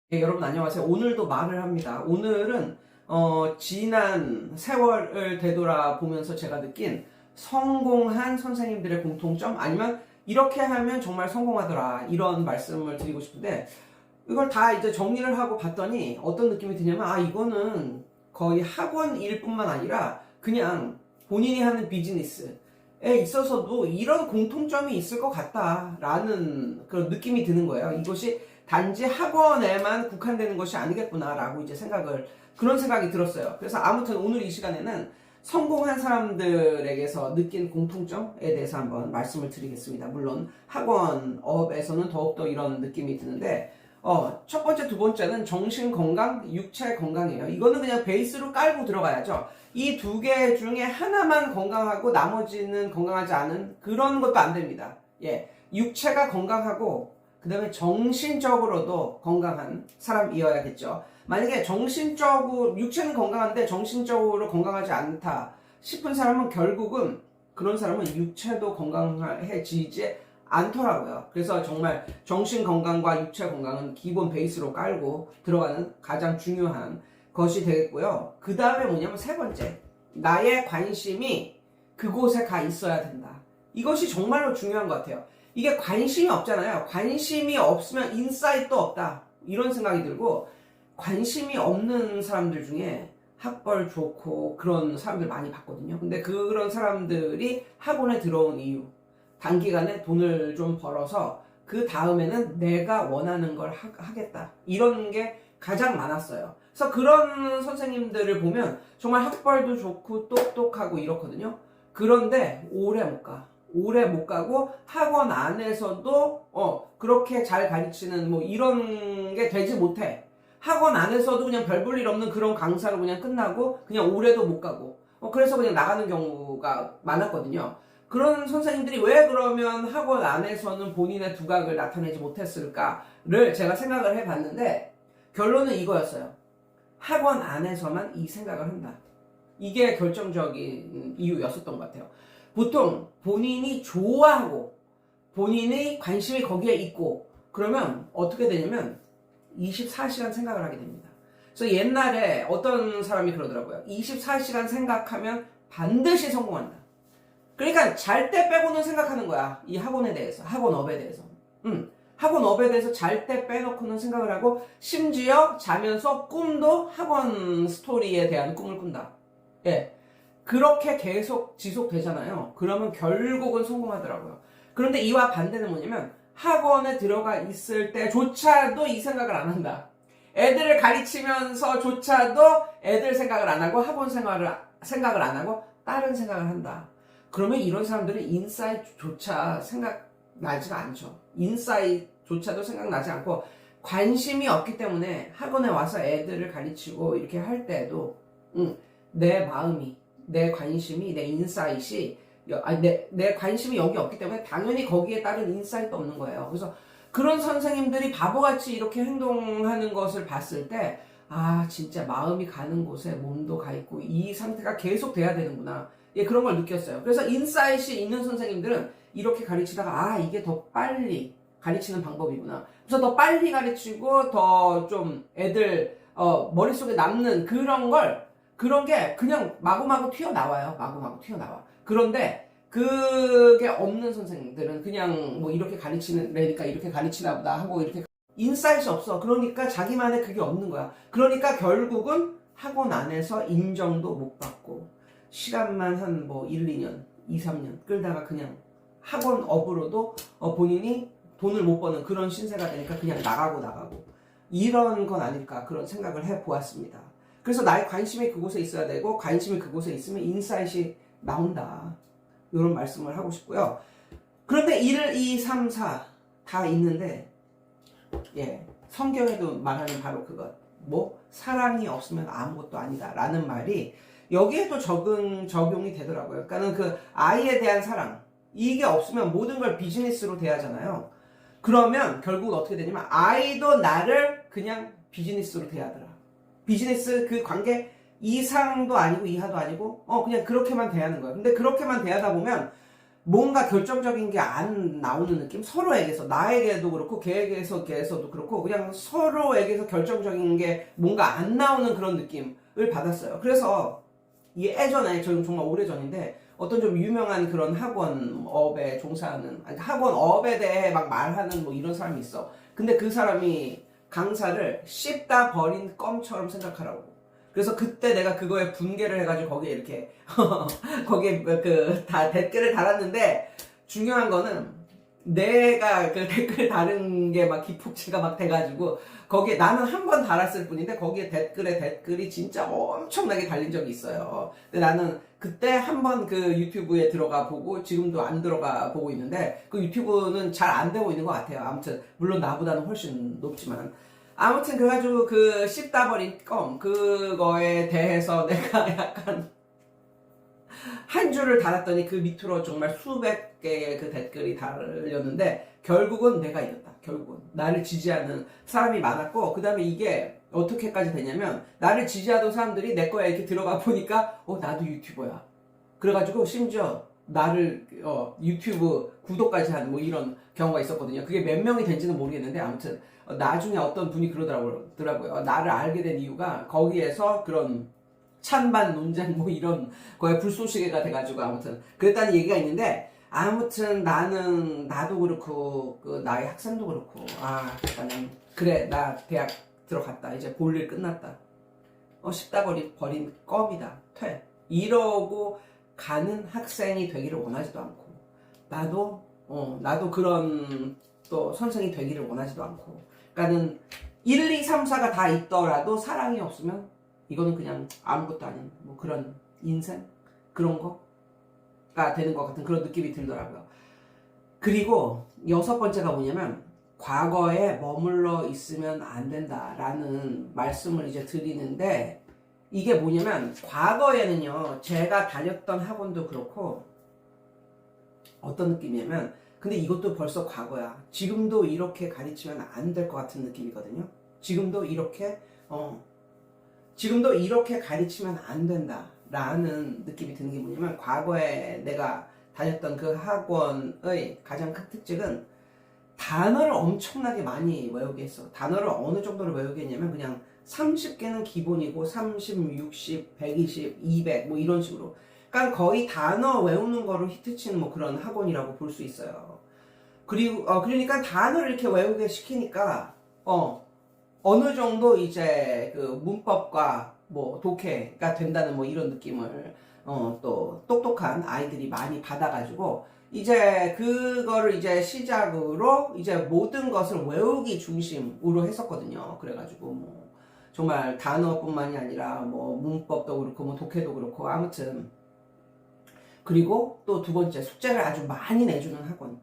네, 여러분 안녕하세요. 오늘도 말을 합니다. 오늘은 지난 세월을 되돌아보면서 제가 느낀 성공한 선생님들의 공통점, 아니면 이렇게 하면 정말 성공하더라, 이런 말씀을 드리고 싶은데, 이걸 다 이제 정리를 하고 봤더니 어떤 느낌이 드냐면, 이거는 거의 학원 일뿐만 아니라 그냥 본인이 하는 비즈니스에 있어서도 이런 공통점이 있을 것 같다라는 그런 느낌이 드는 거예요. 이것이 단지 학원에만 국한되는 것이 아니겠구나라고 이제 그런 생각이 들었어요. 그래서 아무튼 오늘 이 시간에는 성공한 사람들에게서 느낀 공통점에 대해서 한번 말씀을 드리겠습니다. 물론 학원업에서는 더욱더 이런 느낌이 드는데, 첫 번째, 두 번째는 정신 건강, 육체 건강이에요. 이거는 그냥 베이스로 깔고 들어가야죠. 이 두 개 중에 하나만 건강하고 나머지는 건강하지 않은 그런 것도 안 됩니다. 예. 육체가 건강하고 그 다음에 정신적으로도 건강한 사람이어야겠죠. 만약에 육체는 건강한데 정신적으로 건강하지 않다 싶은 사람은 결국은 그런 사람은 육체도 건강해지지 않더라고요. 그래서 정말 정신 건강과 육체 건강은 기본 베이스로 깔고 들어가는 가장 중요한 것이 되겠고요. 그 다음에 뭐냐면 세 번째, 나의 관심이 그곳에 가 있어야 된다. 이것이 정말로 중요한 것 같아요. 이게 관심이 없잖아요. 관심이 없으면 인사이트도 없다, 이런 생각이 들고, 관심이 없는 사람들 중에 학벌 좋고 그런 사람들 많이 봤거든요. 근데 그런 사람들이 학원에 들어온 이유, 단기간에 돈을 좀 벌어서 그 다음에는 내가 원하는 걸 하겠다, 이런 게 가장 많았어요. 그래서 그런 선생님들을 보면 정말 학벌도 좋고 똑똑하고 이렇거든요. 그런데 오래 못 가고 학원 안에서도 그렇게 잘 가르치는 뭐 이런 게 되지 못해. 학원 안에서도 그냥 별 볼 일 없는 그런 강사로 그냥 끝나고 그냥 오래도 못 가고 그래서 그냥 나가는 경우가 많았거든요. 그런 선생님들이 왜 그러면 학원 안에서는 본인의 두각을 나타내지 못했을까를 제가 생각을 해봤는데, 결론은 이거였어요. 학원 안에서만 이 생각을 한다. 이게 결정적인 이유였었던 것 같아요. 보통 본인이 좋아하고 본인의 관심이 거기에 있고 그러면 어떻게 되냐면 24시간 생각을 하게 됩니다. 그래서 옛날에 어떤 사람이 그러더라고요. 24시간 생각하면 반드시 성공한다. 그러니까 잘 때 빼고는 생각하는 거야. 이 학원에 대해서, 학원업에 대해서. 학원업에 대해서 잘 때 빼놓고는 생각을 하고, 심지어 자면서 꿈도 학원 스토리에 대한 꿈을 꾼다. 예. 그렇게 계속 지속되잖아요. 그러면 결국은 성공하더라고요. 그런데 이와 반대는 뭐냐면, 학원에 들어가 있을 때조차도 이 생각을 안 한다. 애들을 가르치면서조차도 애들 생각을 안 하고 생각을 안 하고 다른 생각을 한다. 그러면 이런 사람들은 인사이트조차 생각나지가 않죠. 인사이트조차도 생각나지 않고 관심이 없기 때문에 학원에 와서 애들을 가르치고 이렇게 할 때도 내 마음이, 내 관심이, 내 인사이트이 내 관심이 여기 없기 때문에 당연히 거기에 따른 인사이트 없는 거예요. 그래서 그런 선생님들이 바보같이 이렇게 행동하는 것을 봤을 때, 진짜 마음이 가는 곳에 몸도 가 있고 이 상태가 계속 돼야 되는구나. 예, 그런 걸 느꼈어요. 그래서 인사이트이 있는 선생님들은 이렇게 가르치다가 이게 더 빨리 가르치는 방법이구나. 그래서 더 빨리 가르치고 더 좀 애들 머릿속에 남는 그런 게 그냥 마구마구 튀어나와요. 마구마구 튀어나와. 그런데 그게 없는 선생님들은 그냥 뭐 이렇게 가르치래니까 이렇게 가르치나 보다 하고 이렇게 인사이트 없어. 그러니까 자기만의 그게 없는 거야. 그러니까 결국은 학원 안에서 인정도 못 받고 시간만 한 뭐 1, 2년, 2, 3년 끌다가 그냥 학원업으로도 본인이 돈을 못 버는 그런 신세가 되니까 그냥 나가고 이런 건 아닐까, 그런 생각을 해보았습니다. 그래서 나의 관심이 그곳에 있어야 되고 관심이 그곳에 있으면 인사이트이 나온다, 이런 말씀을 하고 싶고요. 그런데 1, 2, 3, 4 다 있는데, 성경에도 말하는 바로 그것, 사랑이 없으면 아무것도 아니다 라는 말이 여기에도 적용이 되더라고요. 그러니까는 그 아이에 대한 사랑, 이게 없으면 모든 걸 비즈니스로 대하잖아요. 그러면 결국은 어떻게 되냐면 아이도 나를 그냥 비즈니스로 대하더라. 비즈니스 그 관계 이상도 아니고 이하도 아니고 그냥 그렇게만 대하는 거예요. 근데 그렇게만 대하다 보면 뭔가 결정적인 게 안 나오는 느낌? 서로에게서, 나에게도 그렇고 걔에게서도 그렇고 그냥 서로에게서 결정적인 게 뭔가 안 나오는 그런 느낌을 받았어요. 그래서 예전에, 저 정말 오래전인데 어떤 좀 유명한 그런 학원업에 종사하는, 아니, 학원업에 대해 막 말하는 뭐 이런 사람이 있어. 근데 그 사람이 강사를 씹다 버린 껌처럼 생각하라고. 그래서 그때 내가 그거에 분개를 해가지고 거기에 이렇게 거기에 다 댓글을 달았는데, 중요한 거는 내가 그 댓글 다른 게 막 기폭제가 막 돼가지고 거기에 나는 한 번 달았을 뿐인데 거기에 댓글이 진짜 엄청나게 달린 적이 있어요. 근데 나는 그때 한 번 그 유튜브에 들어가 보고 지금도 안 들어가 보고 있는데 그 유튜브는 잘 안 되고 있는 것 같아요. 아무튼 물론 나보다는 훨씬 높지만, 아무튼 그래가지고 그 씹다 버린 껌 그거에 대해서 내가 약간 한 줄을 달았더니 그 밑으로 정말 수백 개의 그 댓글이 달렸는데 결국은 내가 이겼다. 결국은 나를 지지하는 사람이 많았고, 그 다음에 이게 어떻게까지 되냐면 나를 지지하던 사람들이 내 거에 이렇게 들어가 보니까 나도 유튜버야. 그래가지고 심지어 나를 유튜브 구독까지 하는 뭐 이런 경우가 있었거든요. 그게 몇 명이 된지는 모르겠는데 아무튼 나중에 어떤 분이 그러더라고요. 나를 알게 된 이유가 거기에서 그런 찬반 논쟁 뭐 이런 거에 불쏘시개가 돼가지고 아무튼 그랬다는 얘기가 있는데, 아무튼 나도 그렇고 그 나의 학생도 그렇고 나는 그래, 나 대학 들어갔다, 이제 볼일 끝났다, 씹다 버린 껌이다, 퇴, 이러고 가는 학생이 되기를 원하지도 않고, 나도 그런 또 선생이 되기를 원하지도 않고, 그러니까는 1, 2, 3, 4가 다 있더라도 사랑이 없으면 이거는 그냥 아무것도 아닌 뭐 그런 인생? 그런 거가 되는 것 같은 그런 느낌이 들더라고요. 그리고 6번째가 뭐냐면, 과거에 머물러 있으면 안 된다라는 말씀을 이제 드리는데, 이게 뭐냐면 과거에는요, 제가 다녔던 학원도 그렇고 어떤 느낌이냐면, 근데 이것도 벌써 과거야. 지금도 이렇게 가르치면 안 될 것 같은 느낌이거든요. 지금도 이렇게 가르치면 안 된다라는 느낌이 드는 게 뭐냐면, 과거에 내가 다녔던 그 학원의 가장 큰 특징은 단어를 엄청나게 많이 외우게 했어. 단어를 어느 정도로 외우게 했냐면 그냥 30개는 기본이고 30, 60, 120, 200 뭐 이런 식으로. 그러니까 거의 단어 외우는 거로 히트치는 뭐 그런 학원이라고 볼 수 있어요. 그리고 그러니까 단어를 이렇게 외우게 시키니까 어느 정도 이제 그 문법과 뭐 독해가 된다는 뭐 이런 느낌을 또 똑똑한 아이들이 많이 받아가지고 이제 그거를 이제 시작으로 이제 모든 것을 외우기 중심으로 했었거든요. 그래가지고 뭐 정말 단어뿐만이 아니라 뭐 문법도 그렇고 뭐 독해도 그렇고 아무튼. 그리고 또 2번째, 숙제를 아주 많이 내주는 학원.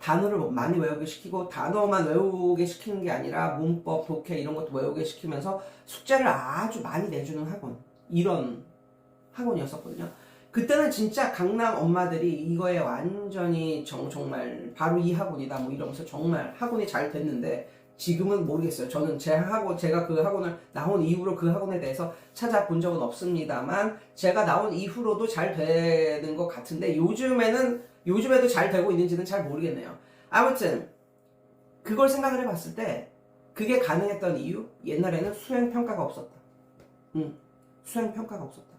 단어를 많이 외우게 시키고, 단어만 외우게 시키는 게 아니라 문법, 독해 이런 것도 외우게 시키면서 숙제를 아주 많이 내주는 학원, 이런 학원이었었거든요. 그때는 진짜 강남 엄마들이 이거에 완전히 정말 바로 이 학원이다 뭐 이러면서 정말 학원이 잘 됐는데, 지금은 모르겠어요. 저는 제가 그 학원을 나온 이후로 그 학원에 대해서 찾아본 적은 없습니다만, 제가 나온 이후로도 잘 되는 것 같은데, 요즘에도 잘 되고 있는지는 잘 모르겠네요. 아무튼 그걸 생각을 해봤을 때 그게 가능했던 이유, 옛날에는 수행평가가 없었다. 수행평가가 없었다.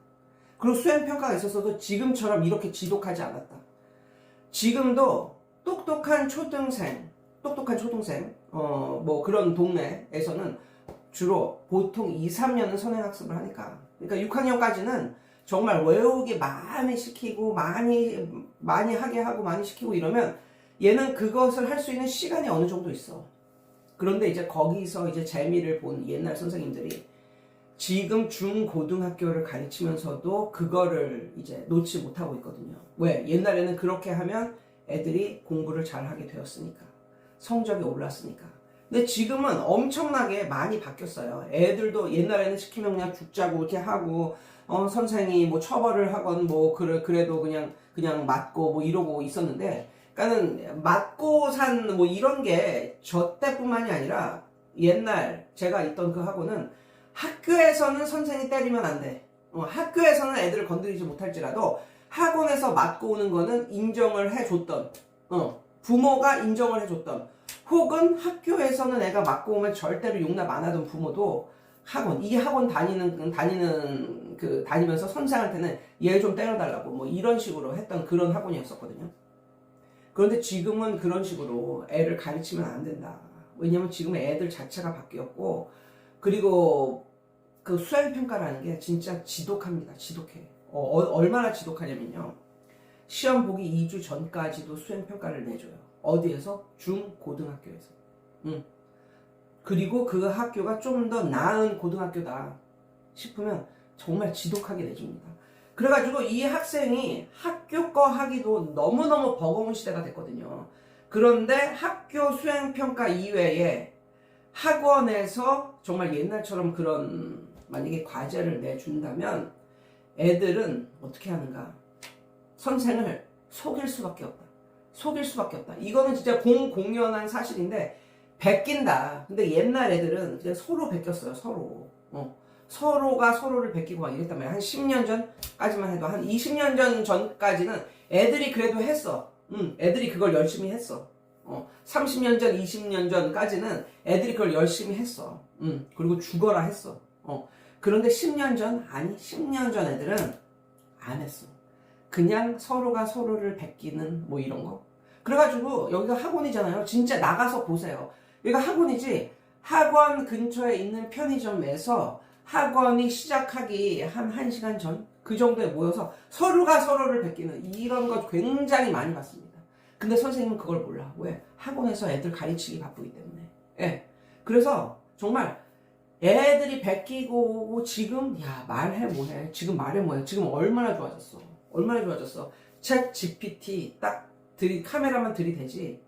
그리고 수행평가가 있었어도 지금처럼 이렇게 지독하지 않았다. 지금도 똑똑한 초등생 뭐 그런 동네에서는 주로 보통 2, 3년은 선행학습을 하니까, 그러니까 6학년까지는 정말 외우기 많이 시키고 많이 하게 하고 많이 시키고 이러면 얘는 그것을 할 수 있는 시간이 어느 정도 있어. 그런데 이제 거기서 이제 재미를 본 옛날 선생님들이 지금 중고등학교를 가르치면서도 그거를 이제 놓지 못하고 있거든요. 왜? 옛날에는 그렇게 하면 애들이 공부를 잘하게 되었으니까, 성적이 올랐으니까. 근데 지금은 엄청나게 많이 바뀌었어요. 애들도 옛날에는 시키면 그냥 죽자고 이렇게 하고 선생이 뭐 처벌을 하건 뭐 그래도 그냥 맞고 뭐 이러고 있었는데, 그러니까는 맞고 산 뭐 이런 게 저 때뿐만이 아니라 옛날 제가 있던 그 학원은 학교에서는 선생이 때리면 안 돼. 학교에서는 애들을 건드리지 못할지라도 학원에서 맞고 오는 거는 인정을 해줬던, 부모가 인정을 해줬던, 혹은 학교에서는 애가 맞고 오면 절대로 용납 안 하던 부모도 이 학원 다니면서 선생한테는 얘 좀 때려달라고 뭐 이런 식으로 했던 그런 학원이었었거든요. 그런데 지금은 그런 식으로 애를 가르치면 안 된다. 왜냐면 지금 애들 자체가 바뀌었고, 그리고 그 수행평가라는 게 진짜 지독합니다. 지독해. 얼마나 지독하냐면요. 시험 보기 2주 전까지도 수행평가를 내줘요. 어디에서? 중고등학교에서. 그리고 그 학교가 좀 더 나은 고등학교다 싶으면 정말 지독하게 내줍니다. 그래가지고 이 학생이 학교 거 하기도 너무너무 버거운 시대가 됐거든요. 그런데 학교 수행평가 이외에 학원에서 정말 옛날처럼 그런 만약에 과제를 내준다면 애들은 어떻게 하는가? 선생을 속일 수밖에 없다. 속일 수밖에 없다. 이거는 진짜 공공연한 사실인데 베낀다. 근데 옛날 애들은 그냥 서로 베꼈어요. 서로. 서로가 서로를 베끼고 막 이랬단 말이야. 한 10년 전까지만 해도, 한 20년 전까지는 애들이 그래도 했어. 애들이 그걸 열심히 했어. 30년 전, 20년 전까지는 애들이 그걸 열심히 했어. 그리고 죽어라 했어. 그런데 10년 전, 아니 10년 전 애들은 안 했어. 그냥 서로가 서로를 베끼는 뭐 이런 거. 그래가지고 여기가 학원이잖아요. 진짜 나가서 보세요. 여기가 학원이지. 학원 근처에 있는 편의점에서 학원이 시작하기 한 1시간 전? 그 정도에 모여서 서로가 서로를 베끼는 이런 거 굉장히 많이 봤습니다. 근데 선생님은 그걸 몰라. 왜? 학원에서 애들 가르치기 바쁘기 때문에. 예. 그래서 정말 애들이 베끼고 지금 말해 뭐해. 지금 말해 뭐해. 지금 얼마나 좋아졌어. 얼마나 좋아졌어. 챗 GPT 딱 카메라만 들이대지.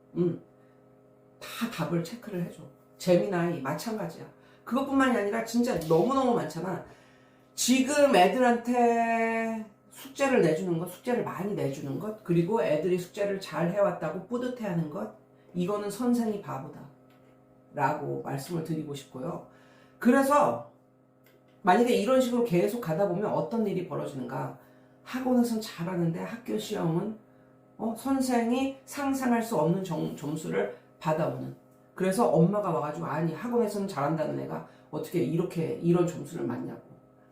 다 답을 체크를 해줘. 제미나이 마찬가지야. 그것뿐만이 아니라 진짜 너무너무 많잖아. 지금 애들한테 숙제를 내주는 것, 숙제를 많이 내주는 것, 그리고 애들이 숙제를 잘 해왔다고 뿌듯해하는 것, 이거는 선생이 바보다 라고 말씀을 드리고 싶고요. 그래서 만약에 이런 식으로 계속 가다 보면 어떤 일이 벌어지는가. 학원에선 잘하는데 학교 시험은 선생이 상상할 수 없는 점수를 받아오는. 그래서 엄마가 와가지고 아니 학원에서는 잘한다는 애가 어떻게 이런 점수를 맞냐고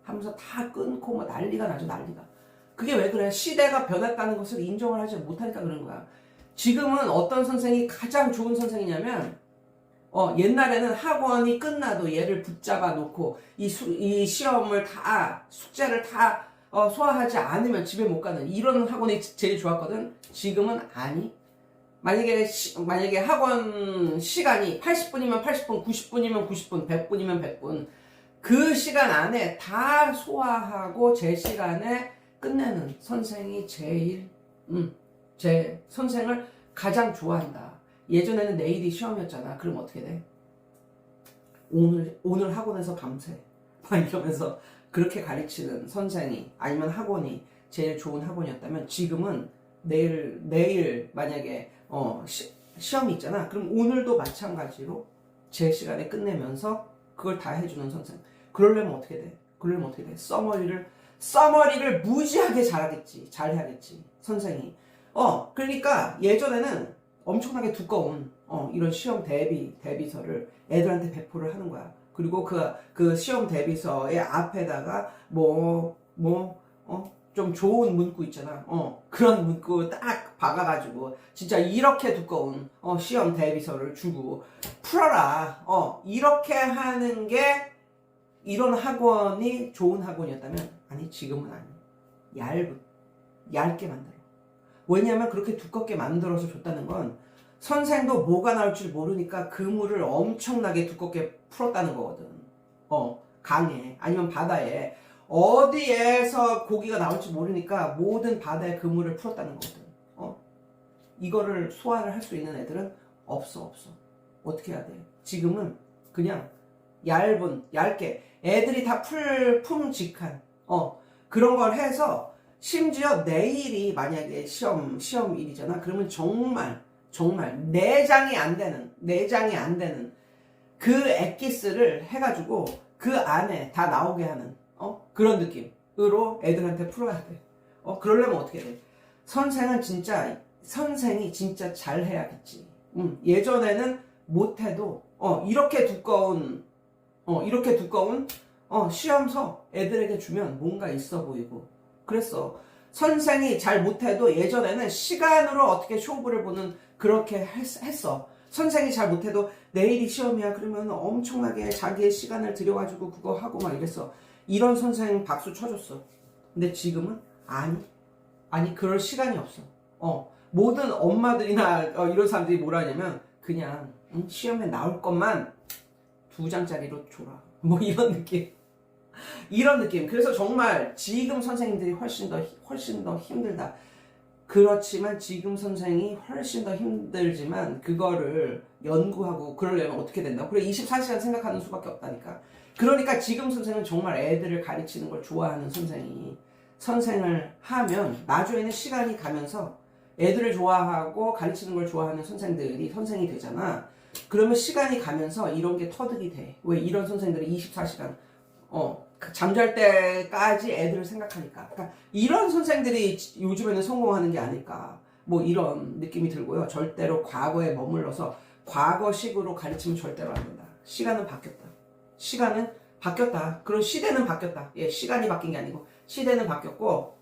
하면서 다 끊고 뭐 난리가 나죠. 난리가. 그게 왜 그래? 시대가 변했다는 것을 인정을 하지 못하니까 그런 거야. 지금은 어떤 선생이 가장 좋은 선생이냐면 옛날에는 학원이 끝나도 얘를 붙잡아 놓고 이 시험을 다 숙제를 다 소화하지 않으면 집에 못 가는 이런 학원이 제일 좋았거든. 지금은 아니. 만약에 학원 시간이 80분이면 80분, 90분이면 90분, 100분이면 100분. 그 시간 안에 다 소화하고 제 시간에 끝내는 선생이 제 선생을 가장 좋아한다. 예전에는 내일이 시험이었잖아. 그럼 어떻게 돼? 오늘 학원에서 밤새. 막 이러면서 그렇게 가르치는 선생이 아니면 학원이 제일 좋은 학원이었다면 지금은 내일 만약에 시험이 있잖아. 그럼 오늘도 마찬가지로 제 시간에 끝내면서 그걸 다 해주는 선생. 그러려면 어떻게 돼? 써머리를 무지하게 잘해야겠지. 선생이. 그러니까 예전에는 엄청나게 두꺼운 이런 시험 대비서를 애들한테 배포를 하는 거야. 그리고 그 시험 대비서의 앞에다가 좀 좋은 문구 있잖아. 그런 문구 딱 박아가지고 진짜 이렇게 두꺼운 시험 대비서를 주고 풀어라. 이렇게 하는 게 이런 학원이 좋은 학원이었다면 아니 지금은 아니. 얇게 만들어. 왜냐하면 그렇게 두껍게 만들어서 줬다는 건 선생도 뭐가 나올지 모르니까 그물을 엄청나게 두껍게 풀었다는 거거든. 강에 아니면 바다에 어디에서 고기가 나올지 모르니까 모든 바다에 그물을 풀었다는 거거든. 이거를 소화를 할 수 있는 애들은 없어. 어떻게 해야 돼? 지금은 그냥 얇게 애들이 다 품직한 그런 걸 해서 심지어 내일이 만약에 시험일이잖아. 그러면 정말 내장이 안 되는 그 엑기스를 해가지고 그 안에 다 나오게 하는 그런 느낌으로 애들한테 풀어야 돼. 그러려면 어떻게 돼? 선생이 진짜 잘해야겠지. 예전에는 못해도, 이렇게 두꺼운, 시험서 애들에게 주면 뭔가 있어 보이고. 그랬어. 선생이 잘 못해도 예전에는 시간으로 어떻게 쇼부를 보는 그렇게 했어. 선생이 잘 못해도 내일이 시험이야 그러면 엄청나게 자기의 시간을 들여가지고 그거 하고 막 이랬어. 이런 선생 박수 쳐줬어. 근데 지금은 아니 그럴 시간이 없어. 모든 엄마들이나 이런 사람들이 뭐라 하냐면 그냥 시험에 나올 것만 2장짜리로 줘라. 뭐 이런 느낌. 이런 느낌. 그래서 정말 지금 선생님들이 훨씬 더 힘들다. 그렇지만 지금 선생이 훨씬 더 힘들지만 그거를 연구하고 그러려면 어떻게 된다? 그래 24시간 생각하는 수밖에 없다니까. 그러니까 지금 선생은 정말 애들을 가르치는 걸 좋아하는 선생을 하면 나중에는 시간이 가면서 애들을 좋아하고 가르치는 걸 좋아하는 선생들이 선생이 되잖아. 그러면 시간이 가면서 이런 게 터득이 돼. 왜 이런 선생들이 24시간 잠잘 때까지 애들을 생각하니까. 그러니까 이런 선생들이 요즘에는 성공하는 게 아닐까. 뭐 이런 느낌이 들고요. 절대로 과거에 머물러서 과거식으로 가르치면 절대로 안 된다. 시간은 바뀌었다. 그런 시대는 바뀌었다. 예, 시간이 바뀐 게 아니고 시대는 바뀌었고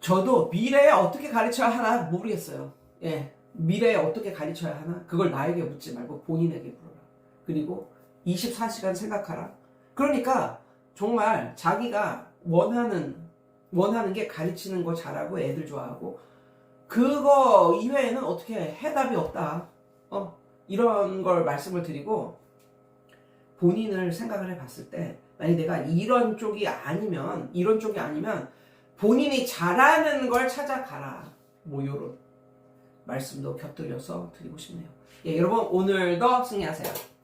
저도 미래에 어떻게 가르쳐야 하나 모르겠어요. 예, 미래에 어떻게 가르쳐야 하나? 그걸 나에게 묻지 말고 본인에게 물어라. 그리고 24시간 생각하라. 그러니까 정말 자기가 원하는 게 가르치는 거 잘하고 애들 좋아하고 그거 이외에는 어떻게 해답이 없다. 이런 걸 말씀을 드리고 본인을 생각을 해봤을 때 만약 내가 이런 쪽이 아니면 본인이 잘하는 걸 찾아가라. 뭐 요런 말씀도 곁들여서 드리고 싶네요. 예, 여러분 오늘도 승리하세요.